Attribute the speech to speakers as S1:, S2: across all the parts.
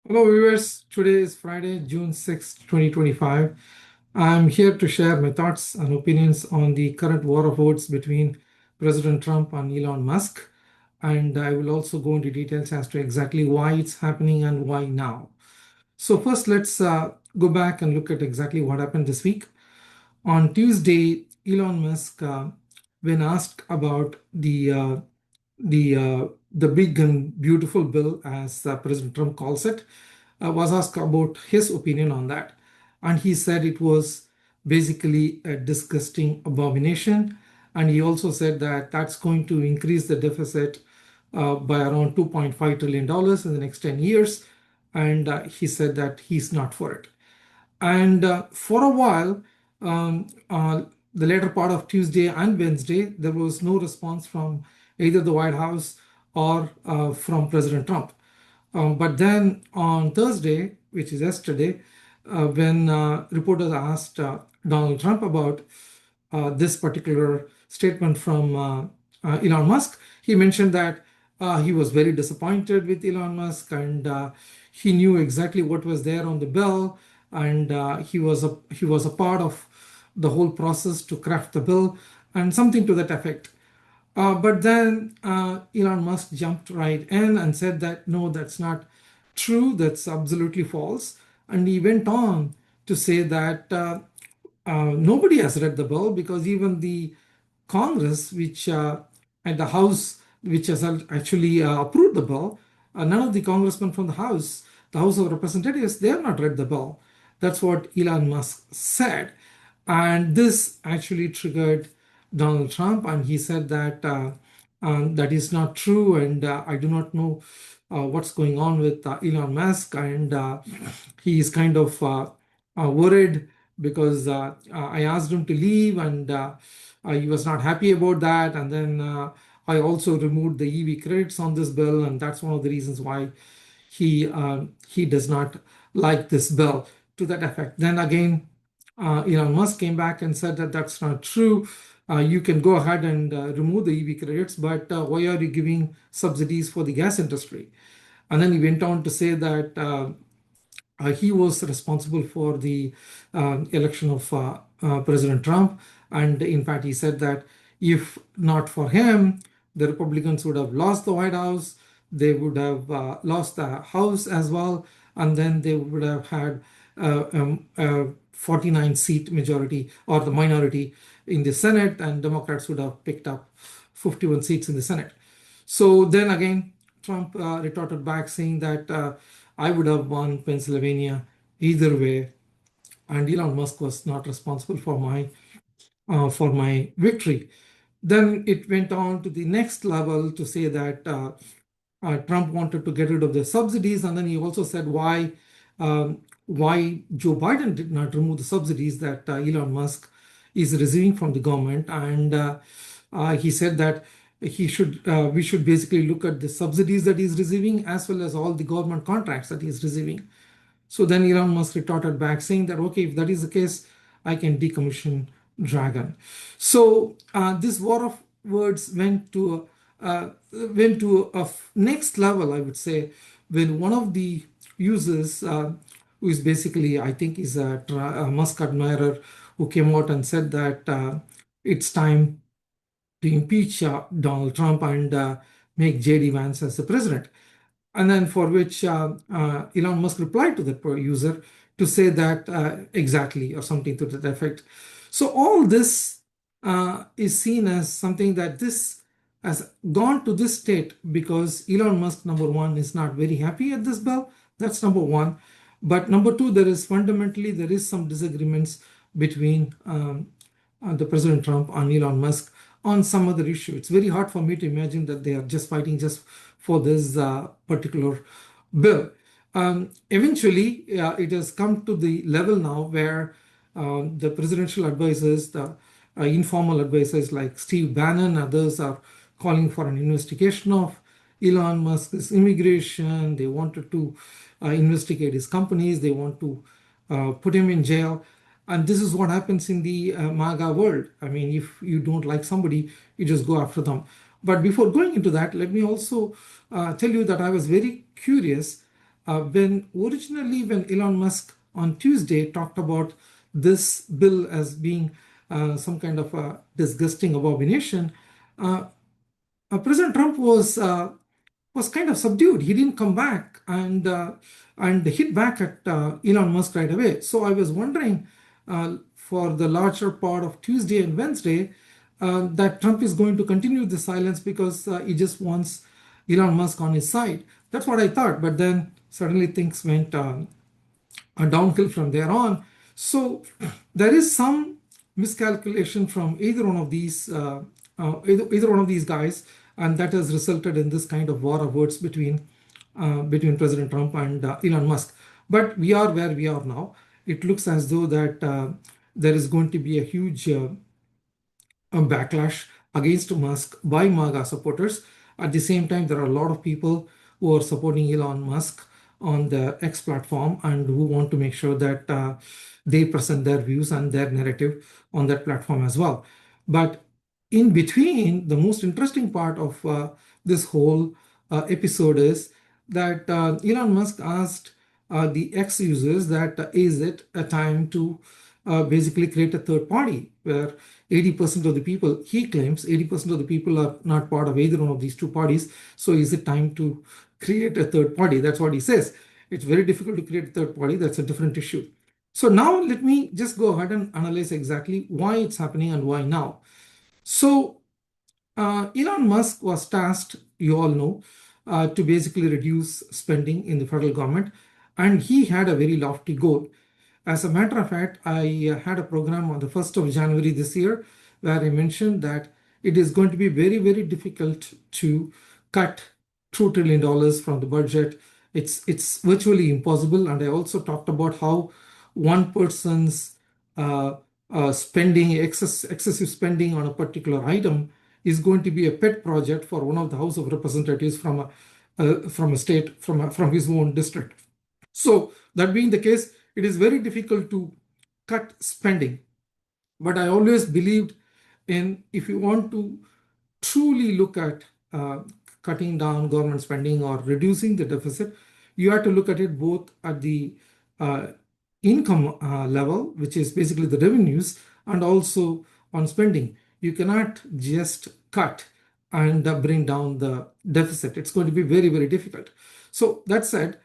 S1: Hello, viewers. Today is Friday, June 6, 2025. I'm here to share my thoughts and opinions on the current war of words between President Trump and Elon Musk. And I will also go into details as to exactly why it's happening and why now. So, first, let's go back and look at exactly what happened this week. On Tuesday, Elon Musk, when asked about the big and beautiful bill, as President Trump calls it, was asked about his opinion on that, and he said it was basically a disgusting abomination, and he also said that that's going to increase the deficit by around $2.5 trillion in the next 10 years, and he said that he's not for it. And for a while, the later part of Tuesday and Wednesday, there was no response from either the White House or from President Trump. But then on Thursday, which is yesterday, when reporters asked Donald Trump about this particular statement from Elon Musk, he mentioned that he was very disappointed with Elon Musk, and he knew exactly what was there on the bill, and he was a part of the whole process to craft the bill, and something to that effect. But then Elon Musk jumped right in and said that no, that's not true, that's absolutely false. And he went on to say that nobody has read the bill because even the Congress, which and the House, which has actually approved the bill, none of the congressmen from the House of Representatives, they have not read the bill. That's what Elon Musk said. And this actually triggered Donald Trump, and he said that that is not true, and I do not know what's going on with Elon Musk, and he is kind of worried because I asked him to leave, and he was not happy about that, and then I also removed the EV credits on this bill, and that's one of the reasons why he does not like this bill, to that effect. Then again, Elon Musk came back and said that that's not true. You can go ahead and remove the EV credits, but why are you giving subsidies for the gas industry? And then he went on to say that he was responsible for the election of President Trump. And in fact, he said that if not for him, the Republicans would have lost the White House, they would have lost the House as well, and then they would have had a 49 seat majority or the minority in the Senate, and Democrats would have picked up 51 seats in the Senate. So then again, Trump retorted back saying that I would have won Pennsylvania either way, and Elon Musk was not responsible for my victory. Then it went on to the next level to say that Trump wanted to get rid of the subsidies, and then he also said why Joe Biden did not remove the subsidies that Elon Musk is receiving from the government, and he said that we should basically look at the subsidies that he's receiving as well as all the government contracts that he's receiving. So then Elon Musk retorted back saying that, okay, if that is the case, I can decommission Dragon. So this war of words went to a next level, I would say, when one of the users, who is basically, I think, is a Musk admirer, who came out and said that it's time to impeach Donald Trump and make J.D. Vance as the president. And then for which Elon Musk replied to the user to say that exactly, or something to that effect. So all this is seen as something that this has gone to this state because Elon Musk, number one, is not very happy at this bill. That's number one. But number two, there is some disagreements between the President Trump and Elon Musk on some other issue. It's very hard for me to imagine that they are just fighting just for this particular bill. Eventually, it has come to the level now where the presidential advisors, the informal advisors like Steve Bannon, others are calling for an investigation of Elon Musk's immigration. They wanted to investigate his companies. They want to put him in jail. And this is what happens in the MAGA world. I mean, if you don't like somebody, you just go after them. But before going into that, let me also tell you that I was very curious When Elon Musk on Tuesday talked about this bill as being some kind of a disgusting abomination, uh, President Trump was kind of subdued. He didn't come back and hit back at Elon Musk right away. So I was wondering for the larger part of Tuesday and Wednesday that Trump is going to continue the silence because he just wants Elon Musk on his side. That's what I thought. But then suddenly things went downhill from there on. So there is some miscalculation from either one of these guys, and that has resulted in this kind of war of words between President Trump and Elon Musk. But we are where we are now. It looks as though that there is going to be a huge a backlash against Musk by MAGA supporters. At the same time, there are a lot of people who are supporting Elon Musk on the X platform and who want to make sure that they present their views and their narrative on that platform as well. But in between, the most interesting part of this whole episode is that Elon Musk asked the X users that is it a time to basically create a third party where 80% of the people, he claims 80% of the people are not part of either one of these two parties. So is it time to create a third party? That's what he says. It's very difficult to create a third party. That's a different issue. So now let me just go ahead and analyze exactly why it's happening and why now. So Elon Musk was tasked, you all know, to basically reduce spending in the federal government, and he had a very lofty goal. As a matter of fact, I had a program on the 1st of January this year where I mentioned that it is going to be very, very difficult to cut $2 trillion from the budget. It's virtually impossible. And I also talked about how one person's excessive spending on a particular item is going to be a pet project for one of the House of Representatives from a state, from his own district. So that being the case, it is very difficult to cut spending. But I always believed in if you want to truly look at cutting down government spending or reducing the deficit, you have to look at it both at the uh, income level, which is basically the revenues, and also on spending. You cannot just cut and bring down the deficit. It's going to be very, very difficult. So that said,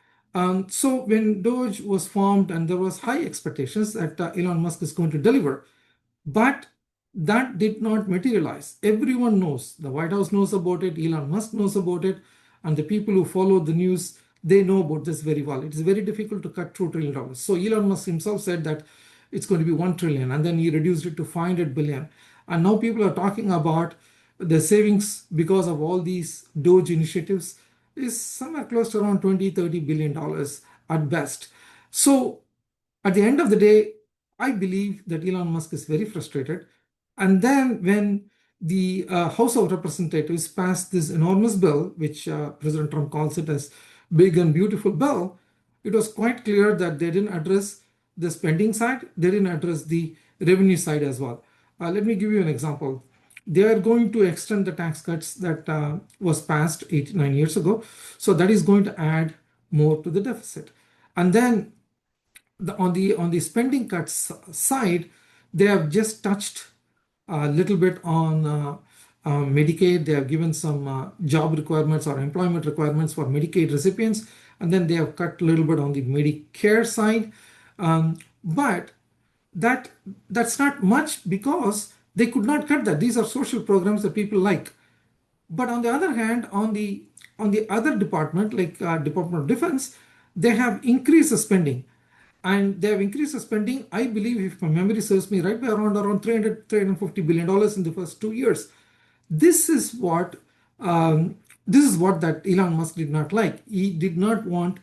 S1: so when DOGE was formed and there was high expectations that Elon Musk is going to deliver, but that did not materialize. Everyone knows. The White House knows about it. Elon Musk knows about it. And the people who follow the news, they know about this very well. It is very difficult to cut $2 trillion. So Elon Musk himself said that it's going to be 1 trillion. And then he reduced it to 500 billion. And now people are talking about the savings because of all these DOGE initiatives is somewhere close to around 20, $30 billion at best. So at the end of the day, I believe that Elon Musk is very frustrated. And then when the House of Representatives passed this enormous bill, which President Trump calls it as big and beautiful bill, it was quite clear that they didn't address the spending side, they didn't address the revenue side as well. Let me give you an example. They are going to extend the tax cuts that was passed 9 years ago. So that is going to add more to the deficit. And then on the spending cuts side, they have just touched a little bit on Medicaid. They have given some job requirements or employment requirements for Medicaid recipients, and then they have cut a little bit on the Medicare side. But that's not much because they could not cut that. These are social programs that people like. But on the other hand, on the other department, like Department of Defense, they have increased the spending. And they have increased the spending, I believe, if my memory serves me right, by around 350 billion dollars in the first 2 years. This is what that Elon Musk did not like. He did not want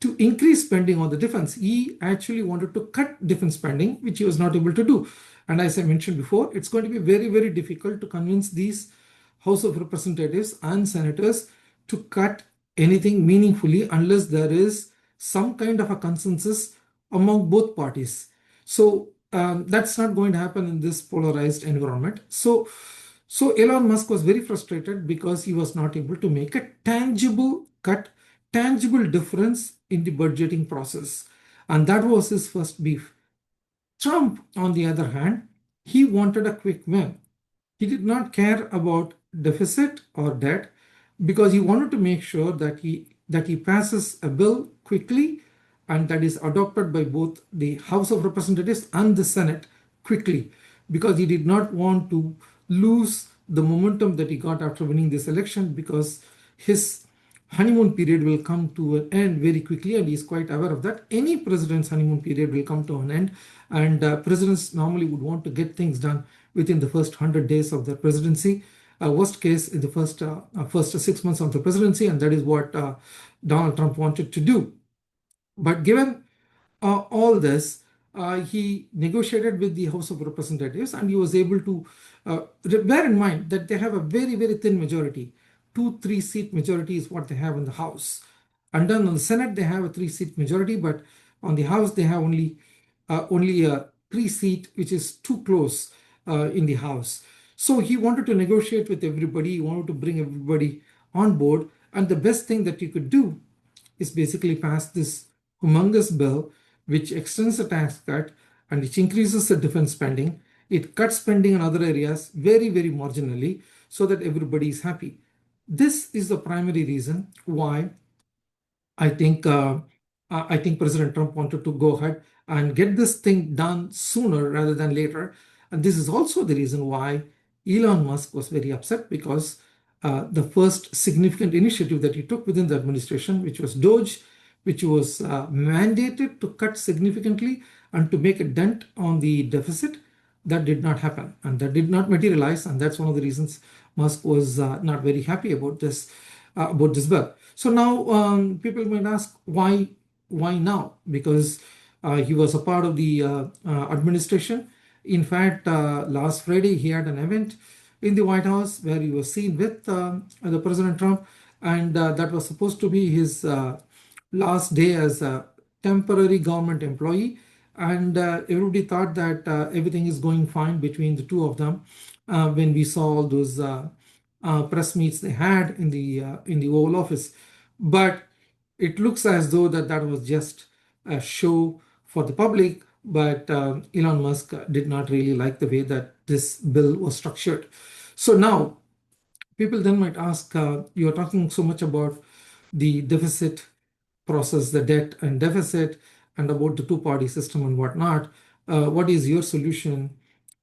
S1: to increase spending on the defense. He actually wanted to cut defense spending, which he was not able to do. And as I mentioned before, it's going to be very, very difficult to convince these House of Representatives and senators to cut anything meaningfully unless there is some kind of a consensus among both parties. So that's not going to happen in this polarized environment. So Elon Musk was very frustrated because he was not able to make a tangible cut tangible difference in the budgeting process. And that was his first beef. Trump, on the other hand, he wanted a quick win. He did not care about deficit or debt because he wanted to make sure that he passes a bill quickly and that is adopted by both the House of Representatives and the Senate quickly, because he did not want to lose the momentum that he got after winning this election, because his honeymoon period will come to an end very quickly, and he's quite aware of that. Any president's honeymoon period will come to an end, and presidents normally would want to get things done within the first 100 days of their presidency. Worst case, in the first 6 months of the presidency, and that is what Donald Trump wanted to do. But given all this, he negotiated with the House of Representatives, and he was able to bear in mind that they have a very, very thin majority. 2 3-seat majority is what they have in the House. And then on the Senate, they have a 3-seat majority, but on the House, they have only a 3-seat, which is too close in the House. So he wanted to negotiate with everybody. He wanted to bring everybody on board. And the best thing that you could do is basically pass this humongous bill which extends the tax cut and which increases the defense spending. It cuts spending in other areas very, very marginally so that everybody is happy. This is the primary reason why I think President Trump wanted to go ahead and get this thing done sooner rather than later. And this is also the reason why Elon Musk was very upset, because the first significant initiative that he took within the administration, which was DOGE, which was mandated to cut significantly and to make a dent on the deficit, that did not happen and that did not materialize. And that's one of the reasons Musk was not very happy about this bill. So now people might ask, why now? Because he was a part of the administration. In fact, last Friday, he had an event in the White House where he was seen with the President Trump, and that was supposed to be his last day as a temporary government employee. And everybody thought that everything is going fine between the two of them when we saw all those press meets they had in the Oval Office. But it looks as though that was just a show for the public. But Elon Musk did not really like the way that this bill was structured. So now people then might ask, you are talking so much about the deficit process, the debt and deficit, and about the two-party system and whatnot. What is your solution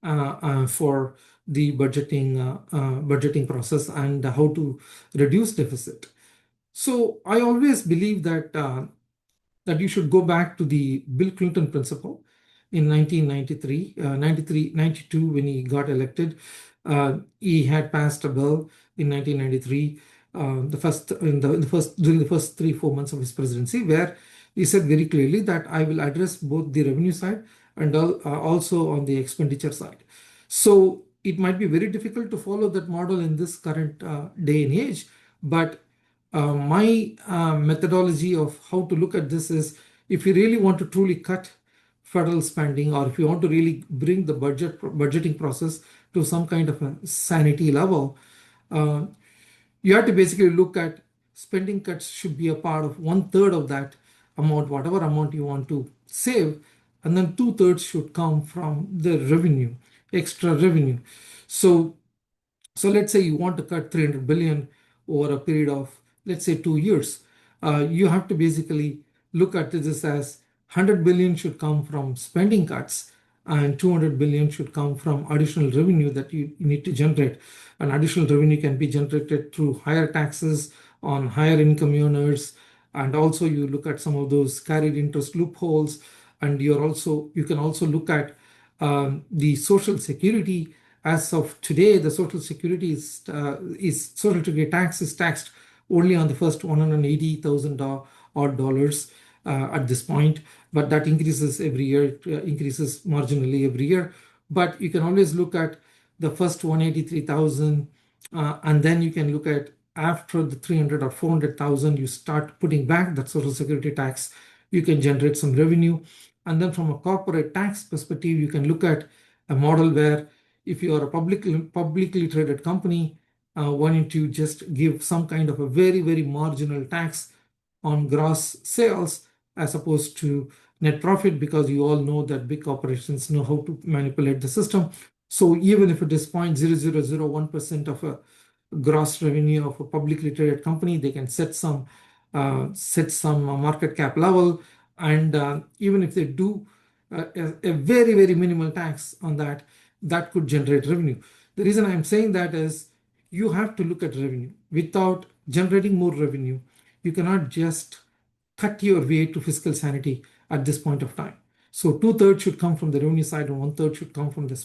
S1: for the budgeting process and how to reduce deficit? So I always believe that you should go back to the Bill Clinton principle in 1993, 92, when he got elected. He had passed a bill in 1993, during the first 3-4 months of his presidency, where he said very clearly that I will address both the revenue side and also on the expenditure side. So it might be very difficult to follow that model in this current day and age, but my methodology of how to look at this is, if you really want to truly cut federal spending, or if you want to really bring the budgeting process to some kind of a sanity level, you have to basically look at spending cuts should be a part of 1/3 of that amount, whatever amount you want to save, and then 2/3 should come from the revenue, extra revenue. So let's say you want to cut 300 billion over a period of, let's say, 2 years. You have to basically look at this as 100 billion should come from spending cuts and 200 billion should come from additional revenue that you need to generate. And additional revenue can be generated through higher taxes on higher income earners. And also you look at some of those carried interest loopholes. And you can also look at the Social Security. As of today, the Social Security Social Security tax is taxed only on the first $180,000 odd dollars at this point, but that increases every year. It increases marginally every year. But you can always look at the first 183,000, and then you can look at after the 300 or 400,000, you start putting back that Social Security tax. You can generate some revenue, and then from a corporate tax perspective, you can look at a model where, if you are a publicly traded company, why don't you just give some kind of a very, very marginal tax on gross sales as opposed to net profit, because you all know that big corporations know how to manipulate the system. So even if it is 0.0001% of a gross revenue of a publicly traded company, they can set some market cap level, and even if they do a very, very minimal tax on that, that could generate revenue. The reason I'm saying that is you have to look at revenue. Without generating more revenue, you cannot just cut your way to fiscal sanity at this point of time. So 2/3 should come from the revenue side and 1/3 should come from the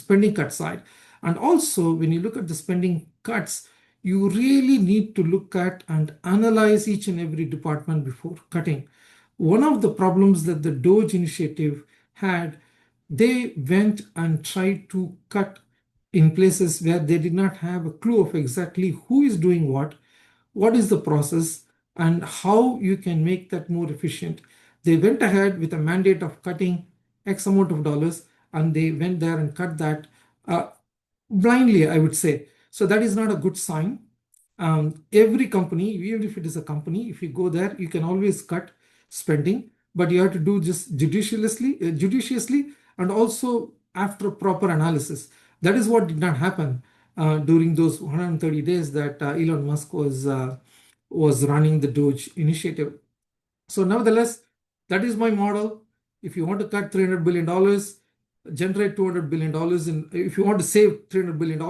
S1: spending cut side. And also, when you look at the spending cuts, you really need to look at and analyze each and every department before cutting. One of the problems that the DOGE initiative had, they went and tried to cut in places where they did not have a clue of exactly who is doing what is the process, and how you can make that more efficient. They went ahead with a mandate of cutting X amount of dollars, and they went there and cut that uh, blindly, I would say. So that is not a good sign. Every company, even if it is a company, if you go there, you can always cut spending, but you have to do just judiciously, and also after proper analysis. That is what did not happen during those 130 days that Elon Musk was running the DOGE initiative. So nevertheless, that is my model. If you want to cut $300 billion, generate $200 billion if you want to save $300 billion,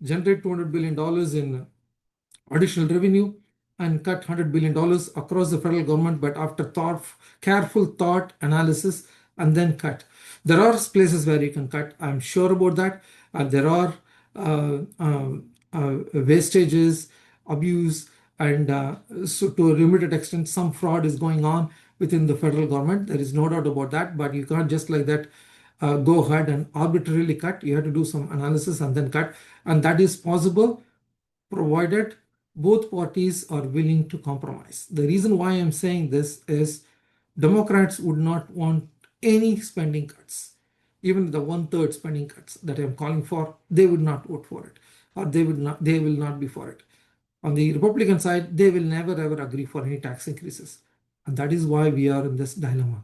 S1: generate $200 billion in additional revenue, and cut $100 billion across the federal government, but after careful thought, analysis, and then cut. There are places where you can cut. I'm sure about that. There are wastages, abuse, and so to a limited extent, some fraud is going on within the federal government. There is no doubt about that, but you can't just like that go ahead and arbitrarily cut. You have to do some analysis and then cut. And that is possible provided both parties are willing to compromise. The reason why I'm saying this is Democrats would not want any spending cuts. Even the 1/3 spending cuts that I'm calling for, they would not vote for it, or they will not be for it. On the Republican side, they will never ever agree for any tax increases. And that is why we are in this dilemma.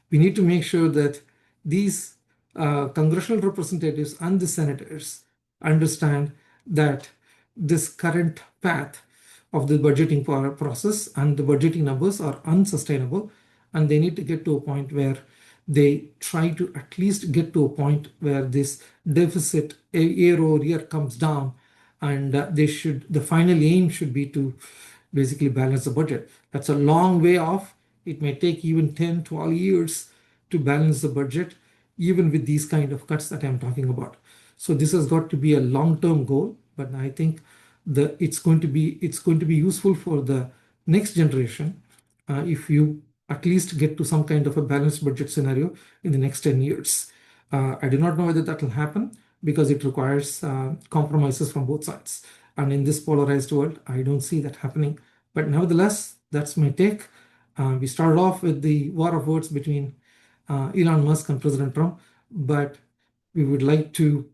S1: We need to make sure that these congressional representatives and the senators understand that this current path of the budgeting process and the budgeting numbers are unsustainable, and they need to get to a point where they try to at least get to a point where this deficit year over year comes down, and the final aim should be to basically balance the budget. That's a long way off. It may take even 10, 12 years to balance the budget, even with these kind of cuts that I'm talking about. So this has got to be a long-term goal, but I think it's going to be useful for the next generation if you at least get to some kind of a balanced budget scenario in the next 10 years. I do not know whether that will happen, because it requires compromises from both sides. And in this polarized world, I don't see that happening. But nevertheless, that's my take. We started off with the war of words between Elon Musk and President Trump, but we would like to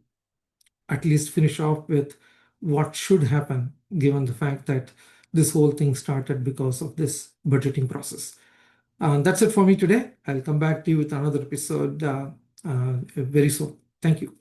S1: at least finish off with what should happen, given the fact that this whole thing started because of this budgeting process. That's it for me today. I'll come back to you with another episode very soon. Thank you.